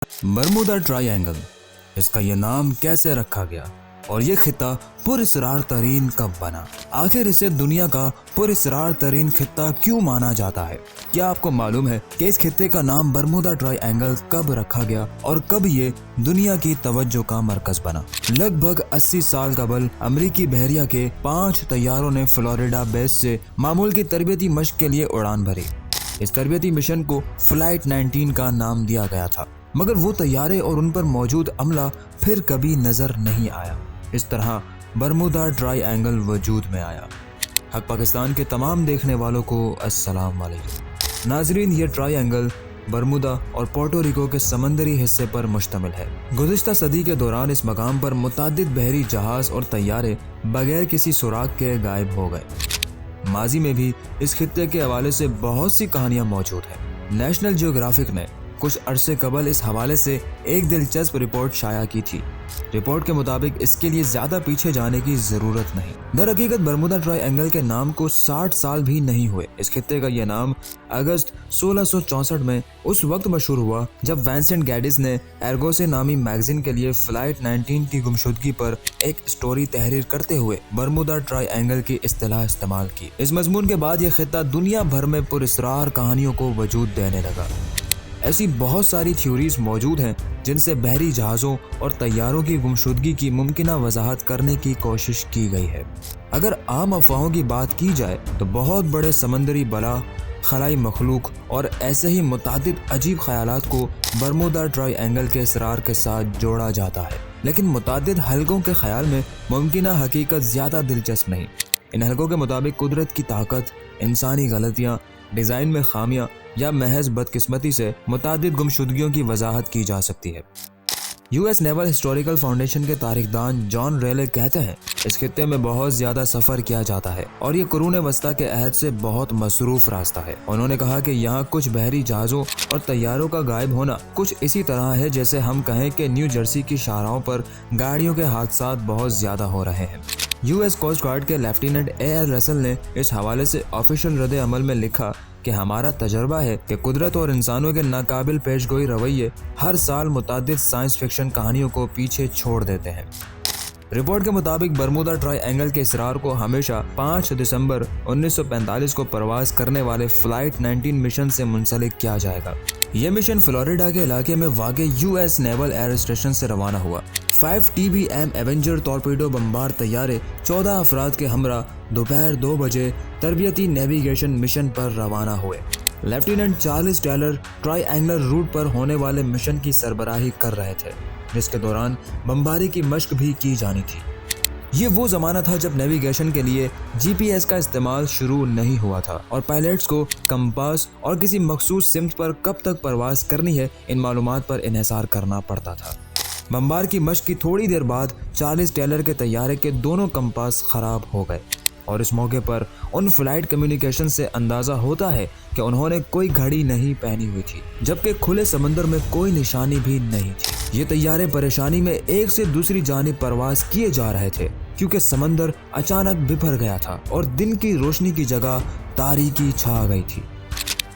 Bermuda triangle, इसका ये नाम कैसे रखा गया और ये खिता पुरअसरार तरीन कब बना? आखिर इसे दुनिया का पुरअसरार तरीन खिता क्यों माना जाता है? क्या आपको मालूम है कि इस खिते का नाम बरमूडा ट्रायंगल कब रखा गया और कब ये दुनिया की तवज्जो का मरकज बना? लगभग 80 साल कबल अमेरिकी बहरिया के 5 तैयारों ने फ्लोरिडा बेस से मामूल की तरबियती मशक के लिए उड़ान भरी। इस तरबियती मिशन को फ्लाइट 19 का नाम दिया गया था, मगर वो तैयारे और उन पर मौजूद अमला फिर कभी नजर नहीं आया। इस तरह बरमूडा ट्रायंगल वजूद में आया। हक पाकिस्तान के तमाम देखने वालों को अस्सलाम वालेकुम। नाजरीन, ये ट्रायंगल बरमूडा और पोर्टो रिको के समंदरी हिस्से पर मुश्तमिल है। गुज़िश्ता सदी के दौरान इस मकाम पर मुतादिद बहरी जहाज और तैयारे बगैर किसी सुराग के गायब हो गए। माजी में भी इस खित्ते के हवाले से बहुत सी कहानियां मौजूद हैं। नेशनल जियोग्राफिक ने कुछ अरसे कबल इस हवाले से एक दिलचस्प रिपोर्ट शाया की थी। रिपोर्ट के मुताबिक इसके लिए ज्यादा पीछे जाने की जरूरत नहीं। दर हकीकत बरमूडा ट्रायंगल के नाम को 60 साल भी नहीं हुए। इस खित्ते का यह नाम अगस्त 1664 में उस वक्त मशहूर हुआ जब विंसेंट गैडिस ने एर्गोसे नामी मैगजीन के लिए फ्लाइट 19 की गुमशुदगी पर एक स्टोरी तहरीर करते हुए बरमूडा ट्रायंगल की इस्तिलाह इस्तेमाल की। इस मजमून के बाद यह खित्ता दुनिया भर में पुरअसरार कहानियों को वजूद देने लगा। ऐसी बहुत सारी थ्योरीज मौजूद हैं जिनसे बहरी जहाज़ों और तैयारों की गुमशुदगी की मुमकिना वजाहत करने की कोशिश की गई है। अगर आम अफवाहों की बात की जाए तो बहुत बड़े समंदरी बला, खलाई मखलूक और ऐसे ही मुतादिद अजीब ख्यालात को बरमूडा ट्रायंगल के इसरार के साथ जोड़ा जाता है। लेकिन मुतादिद हलकों के ख्याल में मुमकिना हकीकत ज़्यादा दिलचस्प नहीं। इन हलकों के मुताबिक कुदरत की ताकत, इंसानी गलतियाँ, डिज़ाइन में खामियां या महज बदकिस्मती से मुतादिद गुमशुदगियों की वजाहत की जा सकती है। यूएस नेवल हिस्टोरिकल फाउंडेशन के तारीखदान जॉन रेले कहते हैं, इस खित्ते में बहुत ज्यादा सफर किया जाता है और ये कुरून वस्ता के अहद से बहुत मसरूफ रास्ता है। उन्होंने कहा कि यहाँ कुछ बहरी जहाज़ों और तैयारों का गायब होना कुछ इसी तरह है जैसे हम कहें कि न्यू जर्सी की शाहराहों पर गाड़ियों के हादसात बहुत ज्यादा हो रहे हैं। यूएस कोस्ट गार्ड के लेफ्टिनेंट ए.एल. रसल ने इस हवाले से ऑफिशियल रद्द अमल में लिखा कि हमारा तजर्बा है कि कुदरत और इंसानों के नाकाबिल पेशगोई रवैये हर साल मुतादिद साइंस फिक्शन कहानियों को पीछे छोड़ देते हैं। रिपोर्ट के मुताबिक बरमूडा ट्रायंगल के इसरार को हमेशा 5 दिसंबर 1945 को परवाज करने वाले फ्लाइट 19 मिशन से मुंसलिक किया जाएगा। यह मिशन फ्लोरिडा के इलाके में वाक़े यूएस नेवल एयर स्टेशन से रवाना हुआ। 5 TBM एवेंजर टॉर्पीडो बम्बार तैयारे 14 अफराद के हमरा दोपहर 2 बजे तरबियती नेविगेशन मिशन पर रवाना हुए। Lieutenant Charles Taylor triangular route पर होने वाले मिशन की सरबराही कर रहे थे, जिसके दौरान बमबारी की मशक भी की जानी थी। ये वो ज़माना था जब नेविगेशन के लिए GPS का इस्तेमाल शुरू नहीं हुआ था और पायलट्स को कंपास और किसी मखसूस सिमत पर कब तक परवाज करनी है इन मालूमात पर इन्हिसार करना पड़ता था। बमबार की मशक की थोड़ी देर बाद चार्ल्स टेलर के तैयारे के दोनों कंपास खराब हो गए और इस मौके पर उन फ्लाइट कम्युनिकेशन से अंदाज़ा होता है कि उन्होंने कोई घड़ी नहीं पहनी हुई थी, जबकि खुले समंदर में कोई निशानी भी नहीं थी। ये तैयारे परेशानी में एक से दूसरी जानिब परवाज किए जा रहे थे क्योंकि समंदर अचानक बिफर गया था और दिन की रोशनी की जगह तारीकी छा गई थी।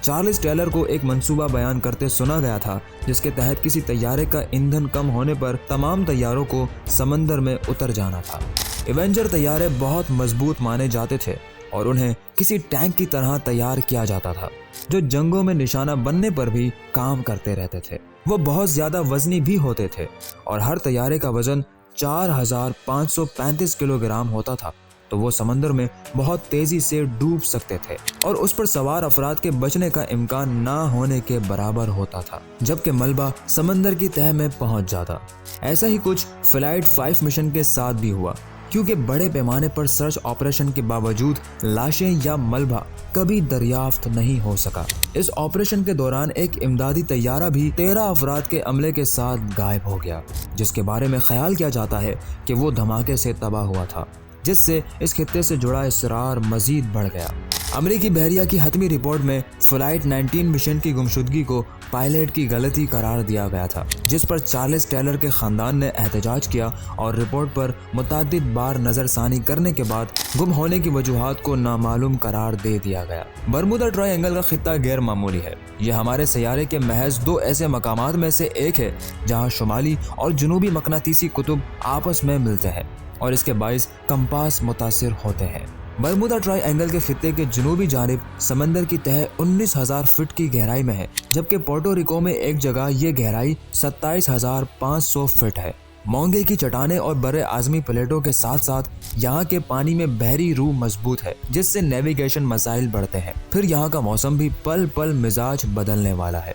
चार्ल्स टेलर को एक मंसूबा बयान करते सुना गया था जिसके तहत किसी तैयारे का ईंधन कम होने पर तमाम तैयारों को समंदर में उतर जाना था। एवेंजर तैयारे बहुत मजबूत माने जाते थे और उन्हें किसी टैंक की तरह तैयार किया जाता था जो जंगों में निशाना बनने पर भी काम करते रहते थे। वो बहुत ज्यादा वजनी भी होते थे और हर तैयारे का वजन 4535 किलोग्राम होता था, तो वो समंदर में बहुत तेजी से डूब सकते थे और उस पर सवार अफराद के बचने का इम्कान ना होने के बराबर होता था, जबकि मलबा समंदर की तह में पहुंच जाता। ऐसा ही कुछ फ्लाइट 5 मिशन के साथ भी हुआ क्योंकि बड़े पैमाने पर सर्च ऑपरेशन के बावजूद लाशें या मलबा कभी दरियाफ्त नहीं हो सका। इस ऑपरेशन के दौरान एक इमदादी तैयारा भी 13 अफराद के अमले के साथ गायब हो गया, जिसके बारे में ख्याल किया जाता है कि वो धमाके से तबाह हुआ था, जिससे इस खित्ते से जुड़ा इसरार मजीद बढ़ गया। अमेरिकी बहरिया की हतमी रिपोर्ट में फ्लाइट 19 मिशन की गुमशुदगी को पायलट की गलती करार दिया गया था, जिस पर चार्ल्स टेलर के खानदान ने एहतजाज किया और रिपोर्ट पर मुतअद्दिद बार नजरसानी करने के बाद गुम होने की वजूहात को नामालूम करार दे दिया गया। बरमूडा ट्रायंगल का खित्ता गैर मामूली है। यह हमारे सैयारे के महज 2 ऐसे मकामात में से एक है जहाँ शुमाली और जनूबी मकनातीसी कुतुब आपस में मिलते हैं और इसके बाइस कंपास मुतासिर होते हैं। बरमूडा ट्रायंगल के खित्ते के जनूबी जानिब समंदर की तह 19,000 फीट की गहराई में है, जबकि पोर्टो रिको में एक जगह ये गहराई 27,500 फीट है। मोंगे की चट्टानें और बड़े आज़मी प्लेटों के साथ साथ यहाँ के पानी में बहरी रूह मजबूत है, जिससे नेविगेशन मसाइल बढ़ते हैं। फिर यहाँ का मौसम भी पल पल मिजाज बदलने वाला है।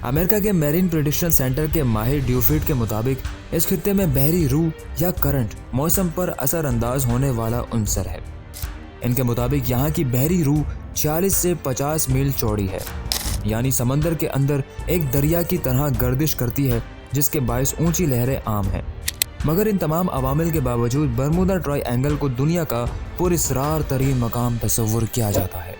अमेरिका के मेरीन प्रेडिक्शन सेंटर के माहिर ड्यूफिट के मुताबिक इस खित्ते में बहरी रूह या करंट मौसम पर असरअंदाज होने वाला उनसर है। इनके मुताबिक यहाँ की बहरी रूह 40 से 50 मील चौड़ी है, यानी समंदर के अंदर एक दरिया की तरह गर्दिश करती है, जिसके बायस ऊंची लहरें आम हैं। मगर इन तमाम अवामिल के बावजूद बरमूडा ट्रायंगल को दुनिया का पुरअसरार तरीन मकाम तस्वुर किया जाता है।